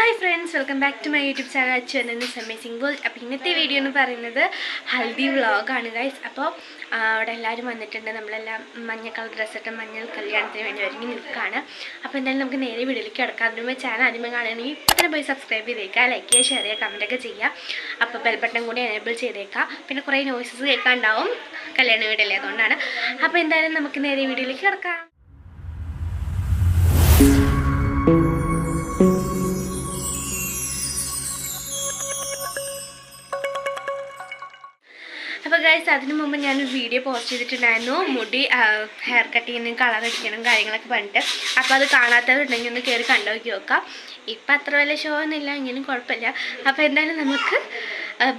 Hi friends, welcome back to my YouTube channel Achu എന്ന amazing world. അപ്പോൾ ഇന്നത്തെ video എന്ന് പറയുന്നത് ഹൽദി വ്ളോഗാണ് ഗൈസ്. അപ്പോൾ അവിടെ എല്ലാവരും വന്നിട്ടുണ്ട്. നമ്മളെല്ലാം മഞ്ഞ കളർ ഡ്രസ്സിട്ട് മഞ്ഞൾ കല്യാണത്തിന് വേണ്ടി ഒരുങ്ങി നിൽക്കുകയാണ്. അപ്പോൾ എന്തായാലും നമുക്ക് നേരെ വീഡിയോയിലേക്ക് കിടക്കാം. അതിനുമ്പോൾ ചാനൽ ആദ്യമേ കാണുകയാണെങ്കിൽ ഇപ്പോൾ തന്നെ പോയി സബ്സ്ക്രൈബ് ചെയ്തേക്കുക, ലൈക്ക് ചെയ്യുക, ഷെയർ ചെയ്യുക, കമൻറ്റൊക്കെ ചെയ്യുക. അപ്പോൾ ബെൽ ബട്ടൺ കൂടി എനേബിൾ ചെയ്തേക്കുക. പിന്നെ കുറേ നോയ്സസ് കേൾക്കാനുണ്ടാവും കല്യാണ വീഡിയോയിലെ, അതുകൊണ്ടാണ്. അപ്പോൾ എന്തായാലും നമുക്ക് നേരെ വീഡിയോയിലേക്ക് കിടക്കാം. അപ്പോൾ ഗൈസ്, അതിന് മുമ്പ് ഞാനൊരു വീഡിയോ പോസ്റ്റ് ചെയ്തിട്ടുണ്ടായിരുന്നു, മുടി ഹെയർ കട്ട് ചെയ്യുന്നതും കളർ അടിക്കണം കാര്യങ്ങളൊക്കെ പറഞ്ഞിട്ട്. അപ്പോൾ അത് കാണാത്തവരുണ്ടെങ്കിൽ ഒന്ന് കയറി കണ്ടു നോക്കി നോക്കാം. ഇപ്പം അത്ര വലിയ ഷോ ഒന്നുമില്ല, എങ്കിലും കുഴപ്പമില്ല. അപ്പോൾ എന്തായാലും നമുക്ക്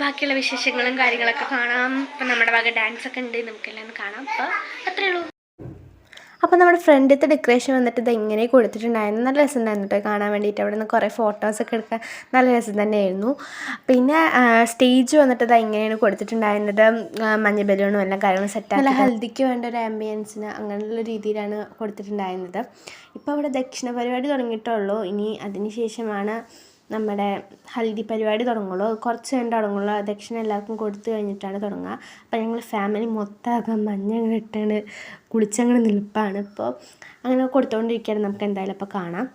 ബാക്കിയുള്ള വിശേഷങ്ങളും കാര്യങ്ങളൊക്കെ കാണാം. ഇപ്പം നമ്മുടെ ഭാഗം ഡാൻസൊക്കെ ഉണ്ട്, നമുക്കെല്ലാം കാണാം. അപ്പോൾ അത്രയേ ഉള്ളൂ. അപ്പോൾ നമ്മുടെ ഫ്രണ്ടിലത്തെ ഡെക്കറേഷൻ വന്നിട്ട് ഇത് എങ്ങനെ കൊടുത്തിട്ടുണ്ടായിരുന്നു, നല്ല രസം ഉണ്ടായിരുന്നു കേട്ടോ കാണാൻ വേണ്ടിയിട്ട്. അവിടെ നിന്ന് കുറേ ഫോട്ടോസൊക്കെ എടുക്കാൻ നല്ല രസം തന്നെയായിരുന്നു. പിന്നെ സ്റ്റേജ് വന്നിട്ട് ഇത് എങ്ങനെയാണ് കൊടുത്തിട്ടുണ്ടായിരുന്നത്, മഞ്ഞ ബലൂണും എല്ലാം കാര്യങ്ങളും സെറ്റാക്കി നല്ല ഹൽദിക്ക് വേണ്ട ഒരു ആംബിയൻസിന് അങ്ങനെയുള്ള രീതിയിലാണ് കൊടുത്തിട്ടുണ്ടായിരുന്നത്. ഇപ്പോൾ അവിടെ ദക്ഷിണ പരിപാടി തുടങ്ങിയിട്ടുള്ളൂ. ഇനി അതിന് ശേഷമാണ് നമ്മുടെ ഹൽദി പരിപാടി തുടങ്ങുള്ളൂ. കുറച്ച് കണ്ട് തുടങ്ങുള്ളൂ. ദക്ഷിണ എല്ലാവർക്കും കൊടുത്തു കഴിഞ്ഞിട്ടാണ് തുടങ്ങുക. അപ്പോൾ ഞങ്ങൾ ഫാമിലി മൊത്തമാകാൻ മഞ്ഞ ഇട്ടാണ് കുളിച്ചങ്ങനെ നിൽപ്പാണ്. ഇപ്പോൾ അങ്ങനെ കൊടുത്തുകൊണ്ടിരിക്കുകയാണ്. നമുക്ക് എന്തായാലും അപ്പോൾ കാണാം.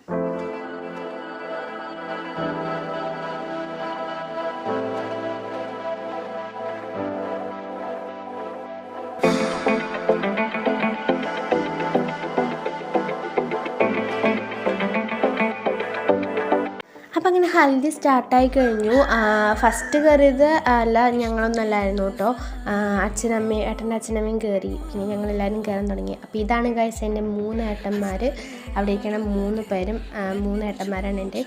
അപ്പം അങ്ങനെ ഹൽദി സ്റ്റാർട്ടായി കഴിഞ്ഞു. ഫസ്റ്റ് കയറിയത് അല്ല, ഞങ്ങളൊന്നല്ലായിരുന്നു കേട്ടോ. ഏട്ടൻ്റെ അച്ഛനമ്മയും കയറി, പിന്നെ ഞങ്ങളെല്ലാവരും കയറാൻ തുടങ്ങി. അപ്പോൾ ഇതാണ് ഗൈസ് എൻ്റെ 3 ഏട്ടന്മാർ. അവിടെ ഇരിക്കണം 3 പേരും. 3 ഏട്ടന്മാരാണ് എൻ്റെ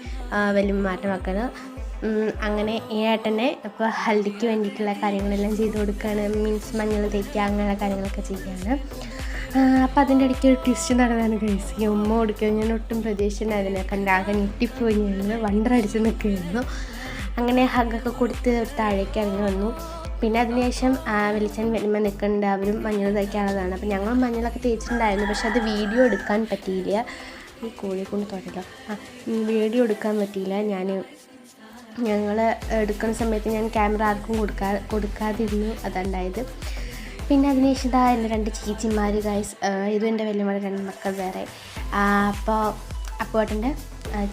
വല്യമ്മമാരുടെ മക്കൾ. അങ്ങനെ ഈ ഏട്ടനെ ഇപ്പോൾ ഹൽദിക്ക് വേണ്ടിയിട്ടുള്ള കാര്യങ്ങളെല്ലാം ചെയ്ത് കൊടുക്കുകയാണ്. മീൻസ് മഞ്ഞൾ തേക്കുക അങ്ങനെയുള്ള കാര്യങ്ങളൊക്കെ ചെയ്യുകയാണ്. അപ്പോൾ അതിൻ്റെ ഇടയ്ക്ക് ഒരു ട്വിസ്റ്റ് നടന്നാണ് ഗൈസ്. ഈ ഉമ്മ കൊടുക്കുക ഞാൻ ഒട്ടും പ്രതീക്ഷിച്ചിട്ടുണ്ടായിരുന്നില്ല. കണ്ട് ആകെ ഞെട്ടിപ്പോയി, ഞാൻ വണ്ടറടിച്ച് നിൽക്കുകയായിരുന്നു. അങ്ങനെ ഹഗ്ഗൊക്കെ കൊടുത്ത് ഒരു താഴേക്ക് ഇറങ്ങി വന്നു. പിന്നെ അതിനുശേഷം വെളിച്ചൻ വലിയ നിൽക്കുന്നുണ്ട്, അവരും മഞ്ഞൾ തേക്കാനുള്ളതാണ്. അപ്പോൾ ഞങ്ങൾ മഞ്ഞളൊക്കെ തേച്ചിട്ടുണ്ടായിരുന്നു, പക്ഷെ അത് വീഡിയോ എടുക്കാൻ പറ്റിയില്ല. ഈ കോഴിയെ കൊണ്ട് തൊടല്ലോ, വീഡിയോ എടുക്കാൻ പറ്റിയില്ല. ഞങ്ങൾ എടുക്കുന്ന സമയത്ത് ഞാൻ ക്യാമറ ആർക്കും കൊടുക്കാതിരുന്നു, അതുണ്ടായത്. പിന്നെ അതിനുശേഷം എൻ്റെ 2 ചേച്ചിമാർ ഗൈസ്. ഇതും എൻ്റെ വലിയമ്മയുടെ 2 മക്കൾ വേറെ. അപ്പോൾ ഏട്ടൻ്റെ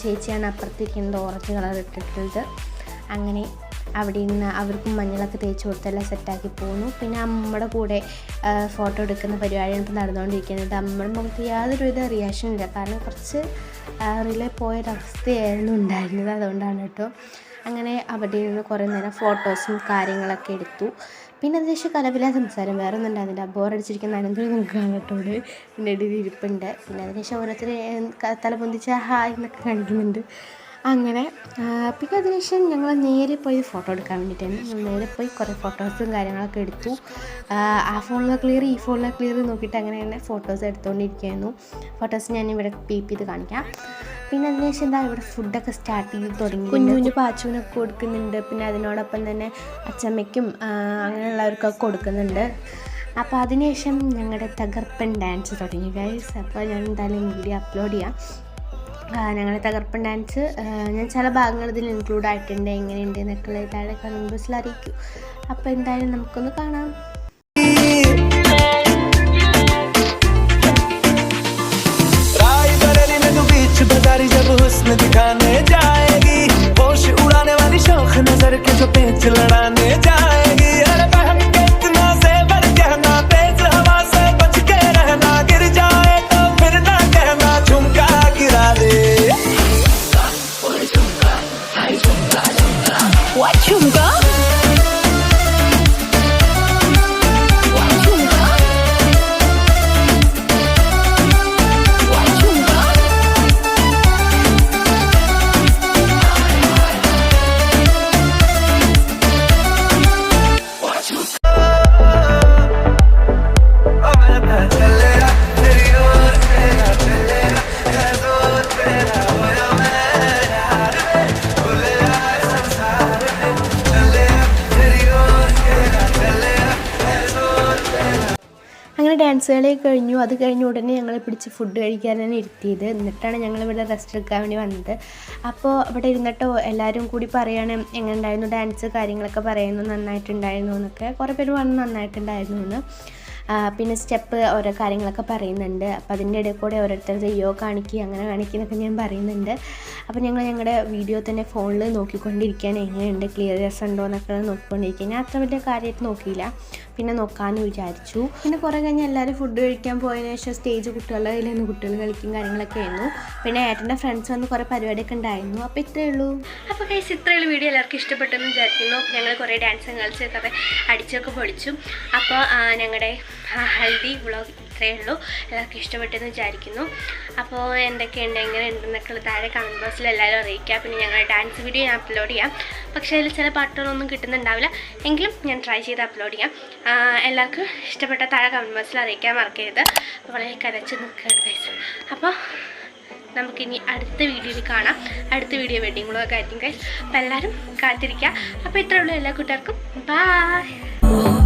ചേച്ചിയാണ് അപ്പുറത്തിരിക്കുന്നത്, ഓറഞ്ച് കളർ ഇട്ടിട്ടുള്ളത്. അങ്ങനെ അവിടെ നിന്ന് അവർക്കും മഞ്ഞളൊക്കെ തേച്ച് കൊടുത്തെല്ലാം സെറ്റാക്കി പോകുന്നു. പിന്നെ അമ്മയുടെ കൂടെ ഫോട്ടോ എടുക്കുന്ന പരിപാടിയാണ് ഇപ്പോൾ നടന്നുകൊണ്ടിരിക്കുന്നത്. അമ്മയുടെ മുഖത്ത് യാതൊരുവിധ റിയാക്ഷൻ ഇല്ല, കാരണം കുറച്ച് റിലേ പോയൊരവസ്ഥയായിരുന്നു ഉണ്ടായിരുന്നത്, അതുകൊണ്ടാണ് കേട്ടോ. അങ്ങനെ അവിടെ നിന്ന് കുറേ നേരം ഫോട്ടോസും കാര്യങ്ങളൊക്കെ എടുത്തു. പിന്നെ അതിനുശേഷം കലപില സംസാരം, വേറെ ഒന്നും ഉണ്ടായിരുന്നില്ല. ബോറടിച്ചിരിക്കുന്ന അനന്തരം നമുക്ക് കാണട്ടോട് എൻ്റെ ഇടയിൽ ഇരിപ്പുണ്ട്. പിന്നെ അതിനുശേഷം ഓരോരുത്തർ തല പൊന്തിച്ച് ഹായ് എന്നൊക്കെ കാണിക്കുന്നുണ്ട്. അങ്ങനെ പിന്നെ അതിനുശേഷം ഞങ്ങൾ നേരെ പോയി ഫോട്ടോ എടുക്കാൻ വേണ്ടിയിട്ടാണ്. ഞങ്ങൾ നേരെ പോയി കുറേ ഫോട്ടോസും കാര്യങ്ങളൊക്കെ എടുത്തു. ആ ഫോണിലെ ക്ലിയർ ഈ ഫോണിലെ ക്ലിയർ നോക്കിയിട്ട് അങ്ങനെ തന്നെ ഫോട്ടോസ് എടുത്തുകൊണ്ടിരിക്കുകയായിരുന്നു. ഫോട്ടോസ് ഞാനിവിടെ പീപ്പ് ചെയ്ത് കാണിക്കാം. പിന്നെ അതിനുശേഷം ഇവിടെ ഫുഡൊക്കെ സ്റ്റാർട്ട് ചെയ്ത് തുടങ്ങി. കുഞ്ഞു പാച്ചുവിനൊക്കെ കൊടുക്കുന്നുണ്ട്. പിന്നെ അതിനോടൊപ്പം തന്നെ അച്ചമ്മയ്ക്കും അങ്ങനെയുള്ളവർക്കൊക്കെ കൊടുക്കുന്നുണ്ട്. അപ്പോൾ അതിനുശേഷം ഞങ്ങളുടെ തകർപ്പൻ ഡാൻസ് തുടങ്ങി ഗൈസ്. അപ്പോൾ ഞാൻ എന്തായാലും വീഡിയോ അപ്ലോഡ് ചെയ്യാം. ഞങ്ങളുടെ തകർപ്പൻ ഡാൻസ് ഞാൻ ചില ഭാഗങ്ങൾ ഇതിൽ ഇൻക്ലൂഡ് ആയിട്ടുണ്ട്. എങ്ങനെയുണ്ട് എന്നൊക്കെ താഴെ കമൻറ്റ് ബോക്സിൽ അറിയിക്കൂ. അപ്പോൾ എന്തായാലും നമുക്കൊന്ന് കാണാം. बाजारी जब हुस्न दिखाने जाएगी, होश उड़ाने वाली शौक नजर के जो पेच लड़ाने जाएगी। अरे बहन के इतना से बढ़ कहना, तेज हवा से बच के रहना, गिर जाए तो फिर ना कहना झुमका गिरा दे। What झुमका? ഡാൻസ് കളി കഴിഞ്ഞു. അത് കഴിഞ്ഞ ഉടനെ ഞങ്ങൾ പിടിച്ച് ഫുഡ് കഴിക്കാനാണ് ഇരുത്തിയത്. എന്നിട്ടാണ് ഞങ്ങളിവിടെ റെസ്റ്റ് എടുക്കാൻ വേണ്ടി വന്നത്. അപ്പോൾ ഇവിടെ ഇരുന്നിട്ട് എല്ലാവരും കൂടി പറയാണ് എങ്ങനെ ഉണ്ടായിരുന്നു ഡാൻസ്, കാര്യങ്ങളൊക്കെ പറയുന്നു, നന്നായിട്ടുണ്ടായിരുന്നു എന്നൊക്കെ. കുറേ പേര് പറഞ്ഞു നന്നായിട്ടുണ്ടായിരുന്നു എന്ന്. പിന്നെ സ്റ്റെപ്പ് ഓരോ കാര്യങ്ങളൊക്കെ പറയുന്നുണ്ട്. അപ്പോൾ അതിൻ്റെ ഇടയിൽ കൂടെ ഓരോരുത്തർ ചെയ്യോ കാണിക്കുക അങ്ങനെ കാണിക്കുന്നൊക്കെ ഞാൻ പറയുന്നുണ്ട്. അപ്പോൾ ഞങ്ങൾ ഞങ്ങളുടെ വീഡിയോ തന്നെ ഫോണിൽ നോക്കിക്കൊണ്ടിരിക്കുകയാണ്, എങ്ങനെയുണ്ട്, ക്ലിയർ രസമുണ്ടോ എന്നൊക്കെ നോക്കിക്കൊണ്ടിരിക്കുക. ഞാൻ അത്ര വലിയ കാര്യമായിട്ട് നോക്കിയില്ല, പിന്നെ നോക്കാമെന്ന് വിചാരിച്ചു. പിന്നെ കുറേ കഴിഞ്ഞ് എല്ലാവരും ഫുഡ് കഴിക്കാൻ പോയതിനു ശേഷം സ്റ്റേജ് കുട്ടികളുടെ കയ്യിൽ നിന്ന് കുട്ടികൾ കളിക്കും കാര്യങ്ങളൊക്കെ ആയിരുന്നു. പിന്നെ ഏട്ടൻ്റെ ഫ്രണ്ട്സ് വന്ന് കുറേ പരിപാടിയൊക്കെ ഉണ്ടായിരുന്നു. അപ്പോൾ ഇത്രയേ ഉള്ളൂ. അപ്പോൾ ഗൈസ് ഇത്രയുള്ള വീഡിയോ എല്ലാവർക്കും ഇഷ്ടപ്പെട്ടെന്ന് വിചാരിക്കുന്നു. ഞങ്ങൾ കുറേ ഡാൻസും കളിച്ച് കുറേ അടിച്ചൊക്കെ പൊളിച്ചു. അപ്പോൾ ഞങ്ങളുടെ ഹൽദി വ്ളോഗ് ഇത്രയേ ഉള്ളൂ. എല്ലാവർക്കും ഇഷ്ടപ്പെട്ടെന്ന് വിചാരിക്കുന്നു. അപ്പോൾ എന്തൊക്കെയുണ്ട്, എങ്ങനെ ഉണ്ടെന്നൊക്കെ താഴെ കമൻറ്റ് ബോക്സിൽ എല്ലാവരും അറിയിക്കുക. പിന്നെ ഞങ്ങളുടെ ഡാൻസ് വീഡിയോ ഞാൻ അപ്ലോഡ് ചെയ്യാം. പക്ഷേ അതിൽ ചില പാട്ടുകളൊന്നും കിട്ടുന്നുണ്ടാവില്ല, എങ്കിലും ഞാൻ ട്രൈ ചെയ്ത് അപ്ലോഡ് ചെയ്യാം. എല്ലാവർക്കും ഇഷ്ടപ്പെട്ട താഴെ കമൻറ്റ് ബോക്സിൽ അറിയിക്കാൻ മറക്കരുത്. വളരെ കരച്ച് നിൽക്കുകയാണ് ഗൈസ്. അപ്പോൾ നമുക്കിനി അടുത്ത വീഡിയോയിൽ കാണാം. അടുത്ത വീഡിയോ വെഡിങ് വ്ളോഗ് ആയിരിക്കും ഗൈസ്. അപ്പോൾ എല്ലാവരും കാത്തിരിക്കുക. അപ്പോൾ ഇത്രയേ ഉള്ളൂ. എല്ലാ കൂട്ടുകാർക്കും ബൈ.